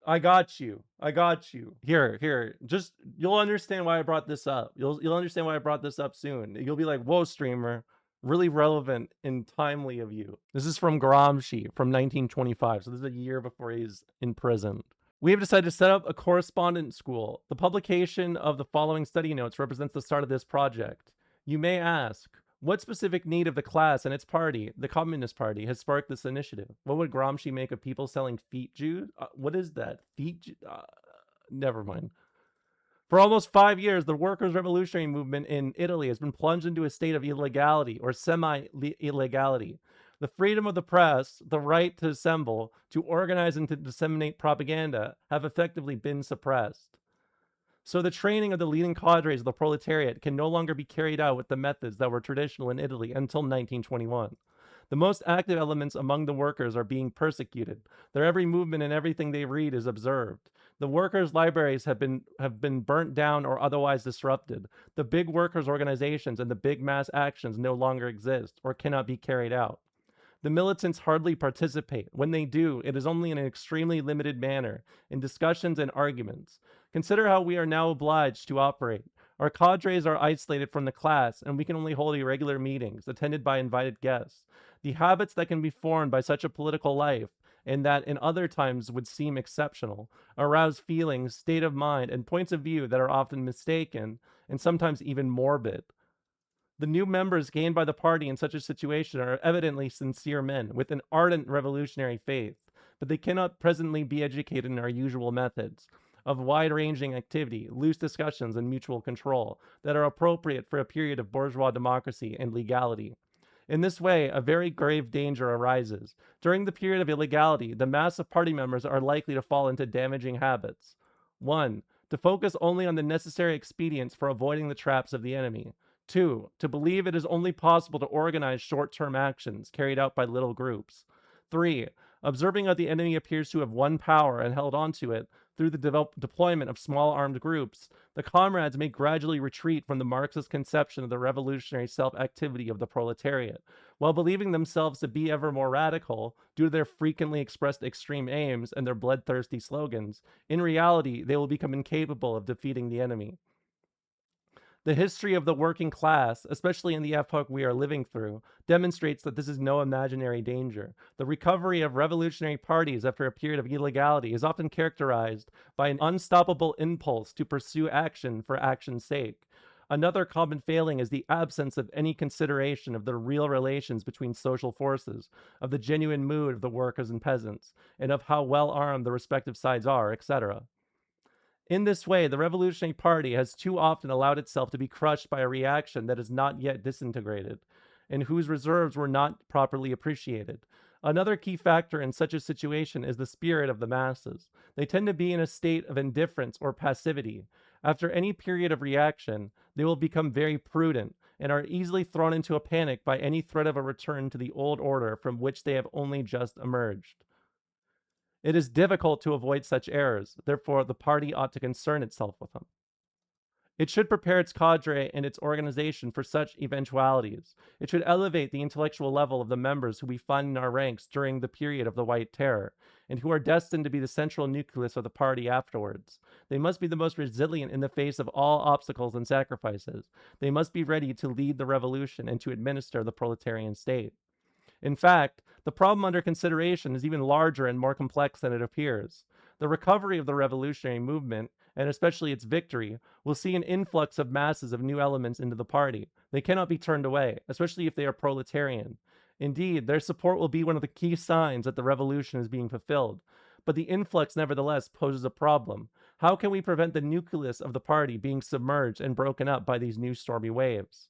I got you. I got you. Here. Just you'll understand why I brought this up. You'll understand why I brought this up soon. You'll be like, "Whoa, streamer, really relevant and timely of you." This is from Gramsci from 1925. So this is a year before he's in prison. We have decided to set up a correspondence school. The publication of the following study notes represents the start of this project. You may ask, what specific need of the class and its party, the Communist Party, has sparked this initiative? What would Gramsci make of people selling feet Jews? What is that? Never mind. For almost 5 years, the workers' revolutionary movement in Italy has been plunged into a state of illegality or semi-illegality. The freedom of the press, the right to assemble, to organize, and to disseminate propaganda have effectively been suppressed. So the training of the leading cadres of the proletariat can no longer be carried out with the methods that were traditional in Italy until 1921. The most active elements among the workers are being persecuted. Their every movement and everything they read is observed. The workers' libraries have been burnt down or otherwise disrupted. The big workers' organizations and the big mass actions no longer exist or cannot be carried out. The militants hardly participate. When they do, it is only in an extremely limited manner, in discussions and arguments. Consider how we are now obliged to operate. Our cadres are isolated from the class, and we can only hold irregular meetings, attended by invited guests. The habits that can be formed by such a political life, and that in other times would seem exceptional, arouse feelings, state of mind, and points of view that are often mistaken, and sometimes even morbid. The new members gained by the party in such a situation are evidently sincere men with an ardent revolutionary faith, but they cannot presently be educated in our usual methods of wide-ranging activity, loose discussions, and mutual control that are appropriate for a period of bourgeois democracy and legality. In this way, a very grave danger arises. During the period of illegality, the mass of party members are likely to fall into damaging habits. 1. To focus only on the necessary expedients for avoiding the traps of the enemy. 2. To believe it is only possible to organize short-term actions carried out by little groups. 3. Observing how the enemy appears to have won power and held on to it through the deployment of small armed groups, the comrades may gradually retreat from the Marxist conception of the revolutionary self-activity of the proletariat. While believing themselves to be ever more radical due to their frequently expressed extreme aims and their bloodthirsty slogans, in reality they will become incapable of defeating the enemy. The history of the working class, especially in the epoch we are living through, demonstrates that this is no imaginary danger. The recovery of revolutionary parties after a period of illegality is often characterized by an unstoppable impulse to pursue action for action's sake. Another common failing is the absence of any consideration of the real relations between social forces, of the genuine mood of the workers and peasants, and of how well armed the respective sides are, etc. In this way, the Revolutionary Party has too often allowed itself to be crushed by a reaction that is not yet disintegrated, and whose reserves were not properly appreciated. Another key factor in such a situation is the spirit of the masses. They tend to be in a state of indifference or passivity. After any period of reaction, they will become very prudent and are easily thrown into a panic by any threat of a return to the old order from which they have only just emerged. It is difficult to avoid such errors, therefore the party ought to concern itself with them. It should prepare its cadre and its organization for such eventualities. It should elevate the intellectual level of the members who we find in our ranks during the period of the White Terror, and who are destined to be the central nucleus of the party afterwards. They must be the most resilient in the face of all obstacles and sacrifices. They must be ready to lead the revolution and to administer the proletarian state. In fact, the problem under consideration is even larger and more complex than it appears. The recovery of the revolutionary movement, and especially its victory, will see an influx of masses of new elements into the party. They cannot be turned away, especially if they are proletarian. Indeed, their support will be one of the key signs that the revolution is being fulfilled. But the influx nevertheless poses a problem. How can we prevent the nucleus of the party being submerged and broken up by these new stormy waves?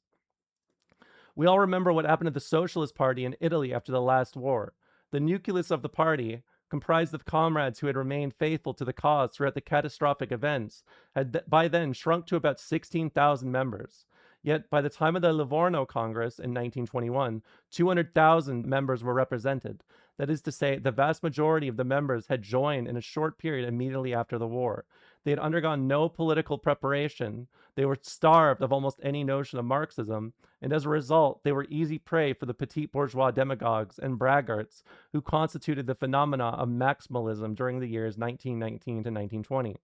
We all remember what happened to the Socialist Party in Italy after the last war. The nucleus of the party, comprised of comrades who had remained faithful to the cause throughout the catastrophic events, had by then shrunk to about 16,000 members. Yet, by the time of the Livorno Congress in 1921, 200,000 members were represented. That is to say, the vast majority of the members had joined in a short period immediately after the war. They had undergone no political preparation. They were starved of almost any notion of Marxism, and as a result, they were easy prey for the petit bourgeois demagogues and braggarts who constituted the phenomena of maximalism during the years 1919 to 1920.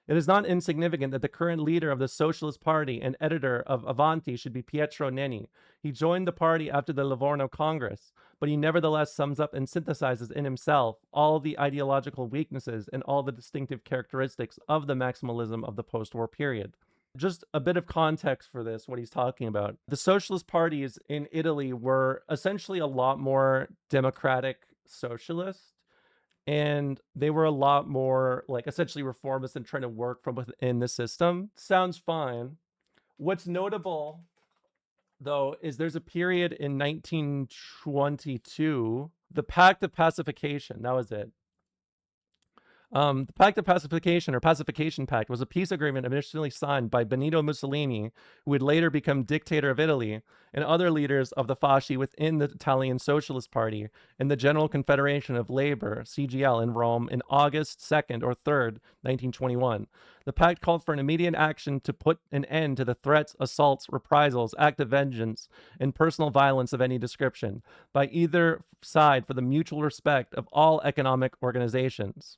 It is not insignificant that the current leader of the Socialist Party and editor of Avanti should be Pietro Nenni. He joined the party after the Livorno Congress, but he nevertheless sums up and synthesizes in himself all the ideological weaknesses and all the distinctive characteristics of the maximalism of the post-war period. Just a bit of context for this, what he's talking about. The socialist parties in Italy were essentially a lot more democratic socialist, and they were a lot more like essentially reformist and trying to work from within the system. Sounds fine. What's notable though is there's a period in 1922, the Pact of Pacification, that was it. The Pact of Pacification, or Pacification Pact, was a peace agreement initially signed by Benito Mussolini, who would later become dictator of Italy, and other leaders of the fasci within the Italian Socialist Party and the General Confederation of Labor, CGL, in Rome in August 2nd or 3rd, 1921. The pact called for an immediate action to put an end to the threats, assaults, reprisals, active vengeance, and personal violence of any description by either side for the mutual respect of all economic organizations.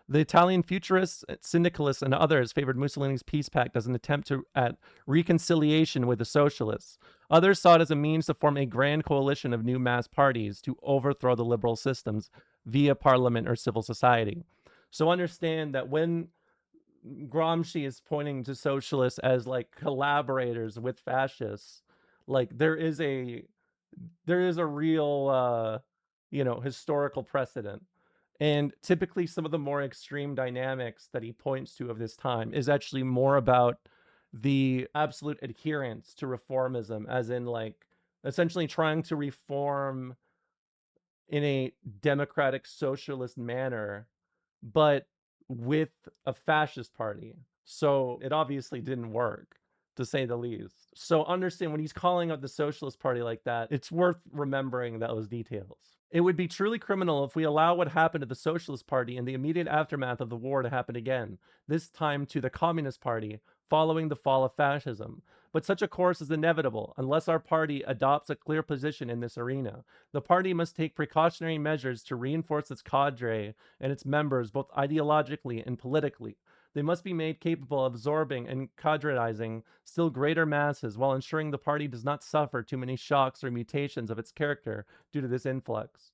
The Italian futurists, syndicalists, and others favored Mussolini's peace pact as an attempt at reconciliation with the socialists. Others saw it as a means to form a grand coalition of new mass parties to overthrow the liberal systems via parliament or civil society. So understand that when Gramsci is pointing to socialists as like collaborators with fascists, like there is a real historical precedent. And typically, some of the more extreme dynamics that he points to of this time is actually more about the absolute adherence to reformism, as in, like, essentially trying to reform in a democratic socialist manner, but with a fascist party. So it obviously didn't work, to say the least. So understand when he's calling out the Socialist Party like that, it's worth remembering those details. It would be truly criminal if we allow what happened to the Socialist Party in the immediate aftermath of the war to happen again, this time to the Communist Party, following the fall of fascism. But such a course is inevitable unless our party adopts a clear position in this arena. The party must take precautionary measures to reinforce its cadre and its members both ideologically and politically. They must be made capable of absorbing and cadretizing still greater masses while ensuring the party does not suffer too many shocks or mutations of its character due to this influx.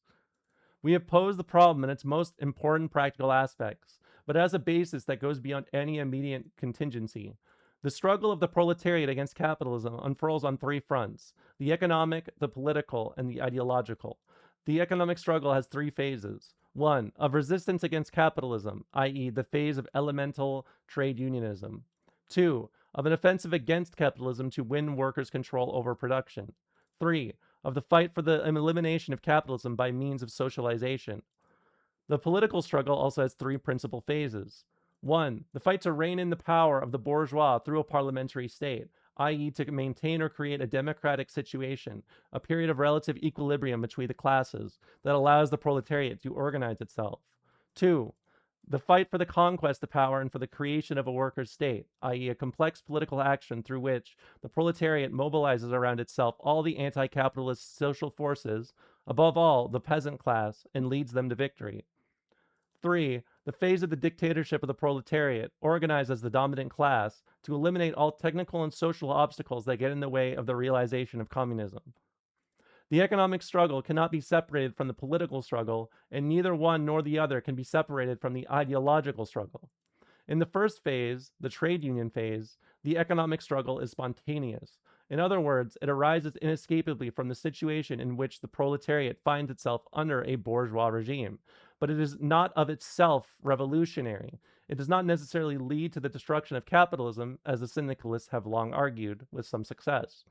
We have posed the problem in its most important practical aspects, but as a basis that goes beyond any immediate contingency. The struggle of the proletariat against capitalism unfurls on three fronts: the economic, the political, and the ideological. The economic struggle has three phases. 1. Of resistance against capitalism, i.e., the phase of elemental trade unionism. 2. Of an offensive against capitalism to win workers' control over production. 3. Of the fight for the elimination of capitalism by means of socialization. The political struggle also has three principal phases. 1. The fight to rein in the power of the bourgeois through a parliamentary state, i.e., to maintain or create a democratic situation, a period of relative equilibrium between the classes that allows the proletariat to organize itself. 2. The fight for the conquest of power and for the creation of a workers' state, i.e., a complex political action through which the proletariat mobilizes around itself all the anti-capitalist social forces, above all, the peasant class, and leads them to victory. 3. The phase of the dictatorship of the proletariat, organized as the dominant class, to eliminate all technical and social obstacles that get in the way of the realization of communism. The economic struggle cannot be separated from the political struggle, and neither one nor the other can be separated from the ideological struggle. In the first phase, the trade union phase, the economic struggle is spontaneous. In other words, it arises inescapably from the situation in which the proletariat finds itself under a bourgeois regime. But it is not of itself revolutionary. It does not necessarily lead to the destruction of capitalism, as the syndicalists have long argued, with some success.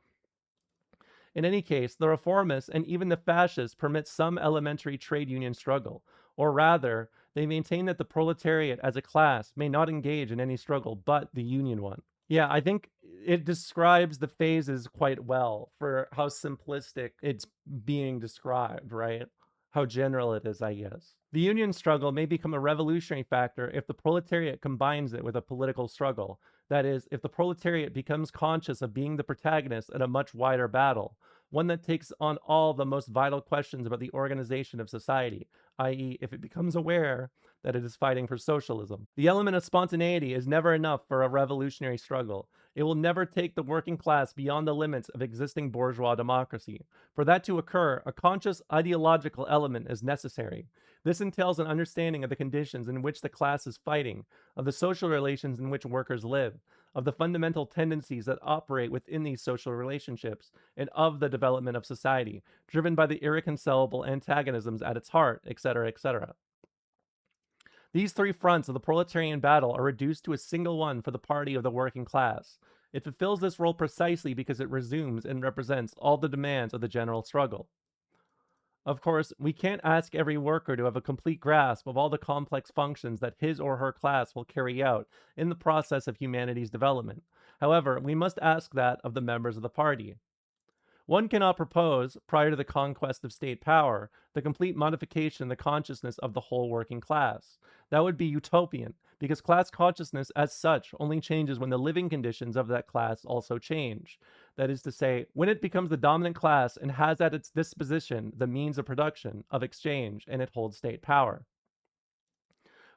In any case, the reformists and even the fascists permit some elementary trade union struggle, or rather, they maintain that the proletariat as a class may not engage in any struggle but the union one. Yeah, I think it describes the phases quite well for how simplistic it's being described, right? How general it is, I guess. The union struggle may become a revolutionary factor if the proletariat combines it with a political struggle. That is, if the proletariat becomes conscious of being the protagonist in a much wider battle, one that takes on all the most vital questions about the organization of society, i.e., if it becomes aware that it is fighting for socialism. The element of spontaneity is never enough for a revolutionary struggle. It will never take the working class beyond the limits of existing bourgeois democracy. For that to occur, a conscious ideological element is necessary. This entails an understanding of the conditions in which the class is fighting, of the social relations in which workers live, of the fundamental tendencies that operate within these social relationships, and of the development of society, driven by the irreconcilable antagonisms at its heart, etc., etc. These three fronts of the proletarian battle are reduced to a single one for the party of the working class. It fulfills this role precisely because it resumes and represents all the demands of the general struggle. Of course, we can't ask every worker to have a complete grasp of all the complex functions that his or her class will carry out in the process of humanity's development. However, we must ask that of the members of the party. One cannot propose, prior to the conquest of state power, the complete modification in the consciousness of the whole working class. That would be utopian, because class consciousness as such only changes when the living conditions of that class also change. That is to say, when it becomes the dominant class and has at its disposition the means of production, of exchange, and it holds state power.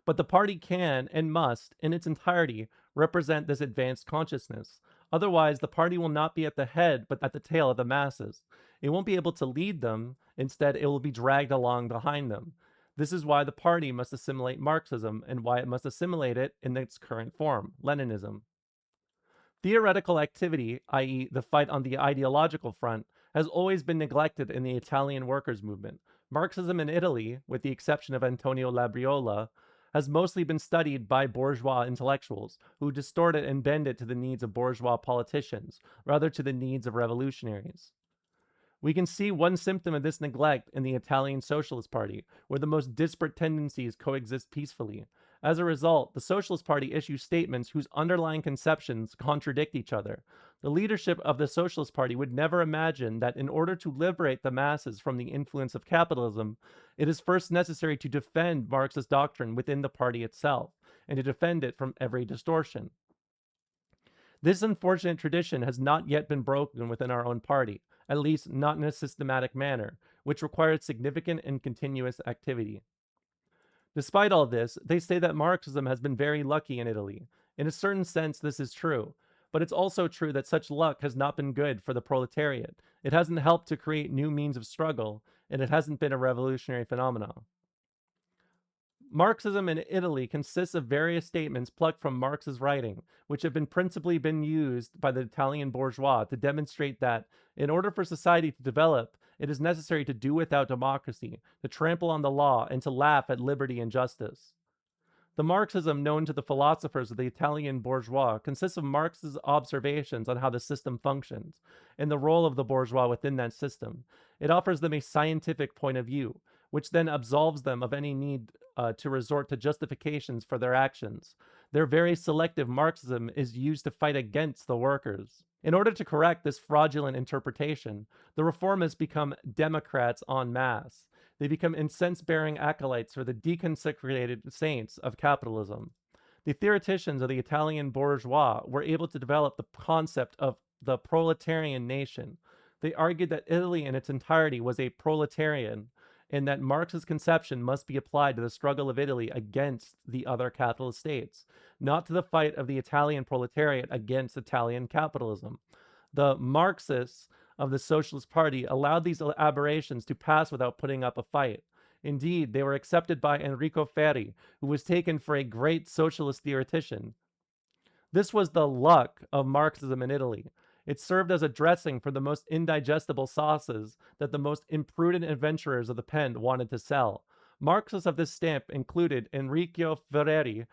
But the party can and must, in its entirety, represent this advanced consciousness. Otherwise, the party will not be at the head, but at the tail of the masses. It won't be able to lead them. Instead, it will be dragged along behind them. This is why the party must assimilate Marxism and why it must assimilate it in its current form, Leninism. Theoretical activity, i.e., the fight on the ideological front, has always been neglected in the Italian workers' movement. Marxism in Italy, with the exception of Antonio Labriola, has mostly been studied by bourgeois intellectuals, who distort it and bend it to the needs of bourgeois politicians, rather to the needs of revolutionaries. We can see one symptom of this neglect in the Italian Socialist Party, where the most disparate tendencies coexist peacefully. As a result, the Socialist Party issues statements whose underlying conceptions contradict each other. The leadership of the Socialist Party would never imagine that in order to liberate the masses from the influence of capitalism, it is first necessary to defend Marxist doctrine within the party itself, and to defend it from every distortion. This unfortunate tradition has not yet been broken within our own party, at least not in a systematic manner, which required significant and continuous activity. Despite all this, they say that Marxism has been very lucky in Italy. In a certain sense, this is true. But it's also true that such luck has not been good for the proletariat. It hasn't helped to create new means of struggle, and it hasn't been a revolutionary phenomenon. Marxism in Italy consists of various statements plucked from Marx's writing, which have been principally been used by the Italian bourgeois to demonstrate that, in order for society to develop, it is necessary to do without democracy, to trample on the law, and to laugh at liberty and justice. The Marxism known to the philosophers of the Italian bourgeois consists of Marx's observations on how the system functions, and the role of the bourgeois within that system. It offers them a scientific point of view, which then absolves them of any need to resort to justifications for their actions. Their very selective Marxism is used to fight against the workers. In order to correct this fraudulent interpretation, the reformists become Democrats en masse. They become incense-bearing acolytes for the deconsecrated saints of capitalism. The theoreticians of the Italian bourgeois were able to develop the concept of the proletarian nation. They argued that Italy in its entirety was a proletarian, and that Marx's conception must be applied to the struggle of Italy against the other capitalist states, not to the fight of the Italian proletariat against Italian capitalism. The Marxists of the Socialist Party allowed these aberrations to pass without putting up a fight. Indeed, they were accepted by Enrico Ferri, who was taken for a great socialist theoretician. This was the luck of Marxism in Italy. It served as a dressing for the most indigestible sauces that the most imprudent adventurers of the pen wanted to sell. Marxists of this stamp included Enrico Ferreri,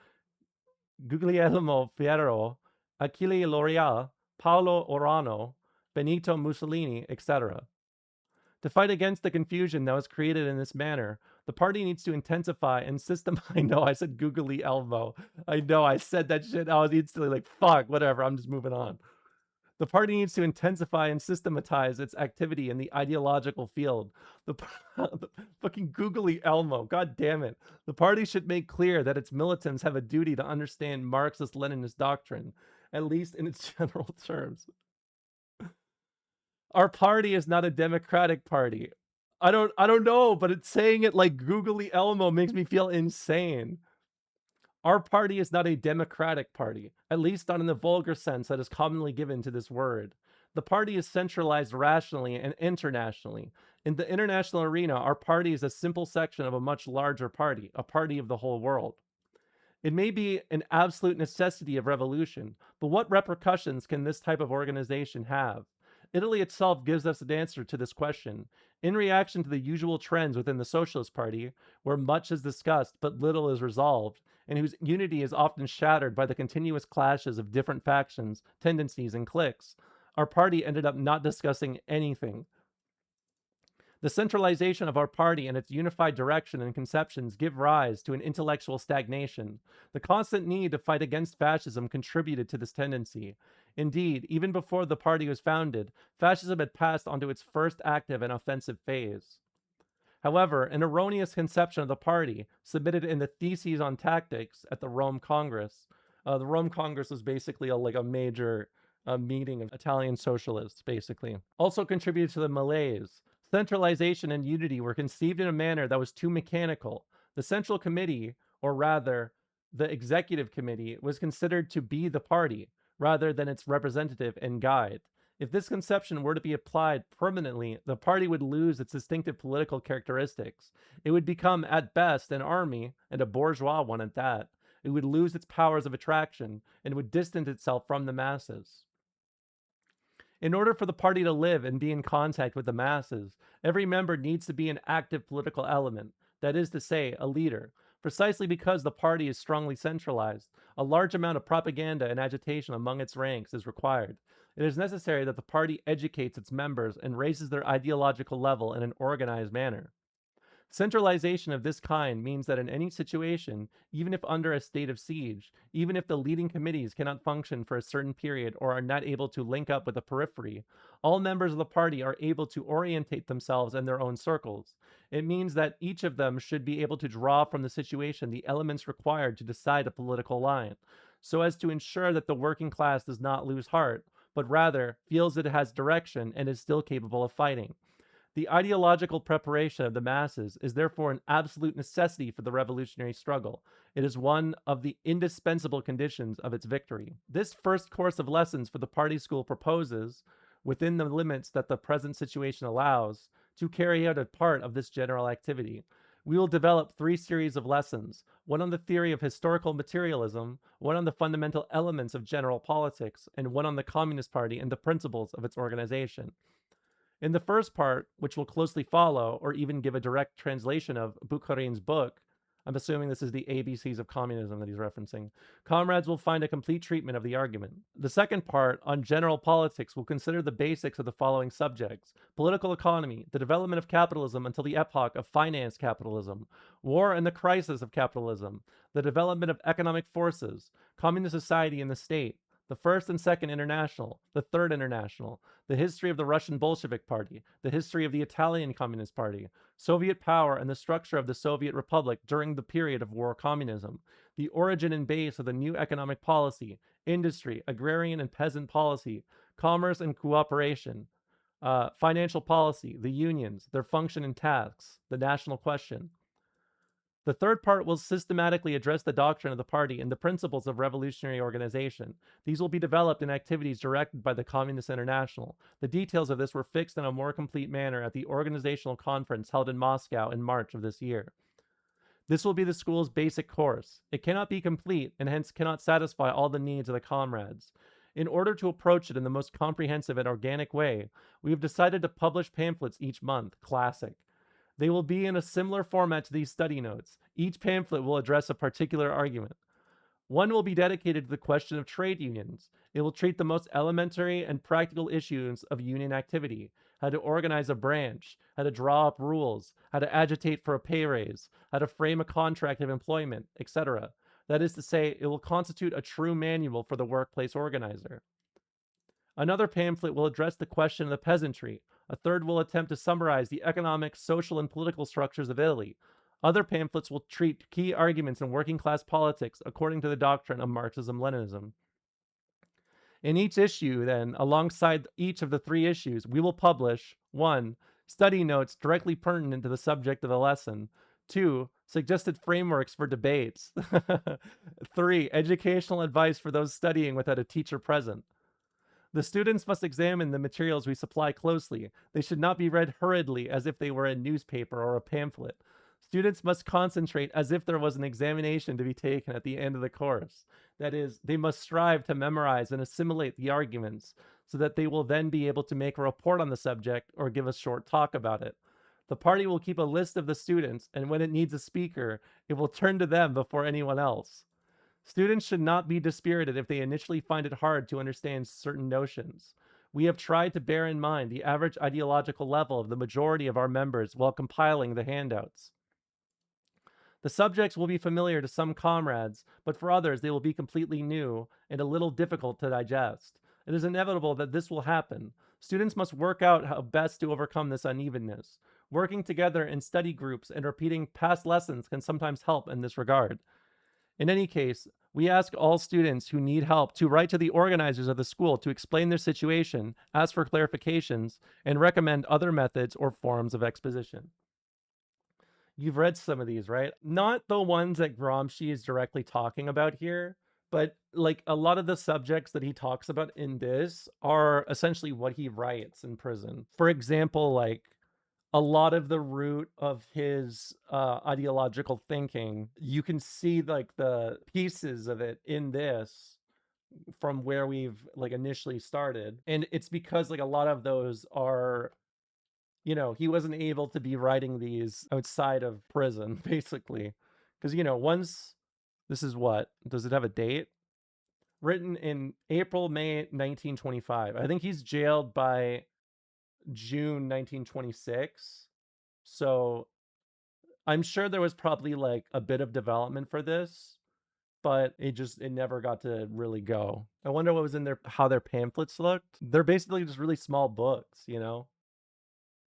Guglielmo Fierro, Achille Laurier, Paolo Orano, Benito Mussolini, etc. To fight against the confusion that was created in this manner, the party needs to intensify and I know I said googly elbow. I know I said that shit. I was instantly like, fuck, whatever. I'm just moving on. The party needs to intensify and systematize its activity in the ideological field. The fucking googly Elmo, god damn it. The party should make clear that its militants have a duty to understand Marxist-Leninist doctrine, at least in its general terms. Our party is not a democratic party. I don't know, but it's saying it like googly Elmo makes me feel insane. Our party is not a democratic party, at least not in the vulgar sense that is commonly given to this word. The party is centralized rationally and internationally. In the international arena, our party is a simple section of a much larger party, a party of the whole world. It may be an absolute necessity of revolution, but what repercussions can this type of organization have? Italy itself gives us an answer to this question. In reaction to the usual trends within the Socialist Party, where much is discussed but little is resolved, and whose unity is often shattered by the continuous clashes of different factions, tendencies, and cliques, our party ended up not discussing anything. The centralization of our party and its unified direction and conceptions give rise to an intellectual stagnation. The constant need to fight against fascism contributed to this tendency. Indeed, even before the party was founded, fascism had passed onto its first active and offensive phase. However, an erroneous conception of the party, submitted in the Theses on Tactics at the Rome Congress, the Rome Congress was basically like a major meeting of Italian socialists, basically, also contributed to the malaise. Centralization and unity were conceived in a manner that was too mechanical. The Central Committee, or rather, the Executive Committee, was considered to be the party, rather than its representative and guide. If this conception were to be applied permanently, the party would lose its distinctive political characteristics. It would become, at best, an army, and a bourgeois one at that. It would lose its powers of attraction, and would distance itself from the masses. In order for the party to live and be in contact with the masses, every member needs to be an active political element, that is to say, a leader. Precisely because the party is strongly centralized, a large amount of propaganda and agitation among its ranks is required. It is necessary that the party educates its members and raises their ideological level in an organized manner. Centralization of this kind means that in any situation, even if under a state of siege, even if the leading committees cannot function for a certain period or are not able to link up with the periphery, all members of the party are able to orientate themselves in their own circles. It means that each of them should be able to draw from the situation the elements required to decide a political line, so as to ensure that the working class does not lose heart, but rather feels that it has direction and is still capable of fighting. The ideological preparation of the masses is therefore an absolute necessity for the revolutionary struggle. It is one of the indispensable conditions of its victory. This first course of lessons for the party school proposes, within the limits that the present situation allows, to carry out a part of this general activity. We will develop 3 series of lessons, one on the theory of historical materialism, one on the fundamental elements of general politics, and one on the Communist Party and the principles of its organization. In the first part, which will closely follow, or even give a direct translation of Bukharin's book, I'm assuming this is the ABCs of communism that he's referencing, comrades will find a complete treatment of the argument. The second part, on general politics, will consider the basics of the following subjects: political economy, the development of capitalism until the epoch of finance capitalism, war and the crisis of capitalism, the development of economic forces, communist society and the state, the First and Second International, the Third International, the history of the Russian Bolshevik Party, the history of the Italian Communist Party, Soviet power and the structure of the Soviet Republic during the period of war communism, the origin and base of the new economic policy, industry, agrarian and peasant policy, commerce and cooperation, financial policy, the unions, their function and tasks, the national question. The third part will systematically address the doctrine of the party and the principles of revolutionary organization. These will be developed in activities directed by the Communist International. The details of this were fixed in a more complete manner at the organizational conference held in Moscow in March of this year. This will be the school's basic course. It cannot be complete and hence cannot satisfy all the needs of the comrades. In order to approach it in the most comprehensive and organic way, we have decided to publish pamphlets each month, classic. They will be in a similar format to these study notes. Each pamphlet will address a particular argument. One will be dedicated to the question of trade unions. It will treat the most elementary and practical issues of union activity: how to organize a branch, how to draw up rules, how to agitate for a pay raise, how to frame a contract of employment, etc. That is to say, it will constitute a true manual for the workplace organizer. Another pamphlet will address the question of the peasantry. A third will attempt to summarize the economic, social, and political structures of Italy. Other pamphlets will treat key arguments in working class politics according to the doctrine of Marxism Leninism. In each issue, then, alongside each of the three issues, we will publish 1. Study notes directly pertinent to the subject of the lesson. 2. Suggested frameworks for debates. 3. Educational advice for those studying without a teacher present. The students must examine the materials we supply closely. They should not be read hurriedly as if they were a newspaper or a pamphlet. Students must concentrate as if there was an examination to be taken at the end of the course. That is, they must strive to memorize and assimilate the arguments so that they will then be able to make a report on the subject or give a short talk about it. The party will keep a list of the students, and when it needs a speaker, it will turn to them before anyone else. Students should not be dispirited if they initially find it hard to understand certain notions. We have tried to bear in mind the average ideological level of the majority of our members while compiling the handouts. The subjects will be familiar to some comrades, but for others they will be completely new and a little difficult to digest. It is inevitable that this will happen. Students must work out how best to overcome this unevenness. Working together in study groups and repeating past lessons can sometimes help in this regard. In any case, we ask all students who need help to write to the organizers of the school to explain their situation, ask for clarifications, and recommend other methods or forms of exposition. You've read some of these, right? Not the ones that Gramsci is directly talking about here, but like a lot of the subjects that he talks about in this are essentially what he writes in prison. For example, like a lot of the root of his ideological thinking, you can see like the pieces of it in this from where we've like initially started. And it's because like a lot of those are, you know, he wasn't able to be writing these outside of prison, basically. Because, you know, once this is what, does it have a date? Written in April, May 1925. I think he's jailed by June 1926. So I'm sure there was probably like a bit of development for this, but it never got to really go. I wonder what was in their how their pamphlets looked. They're basically just really small books, you know?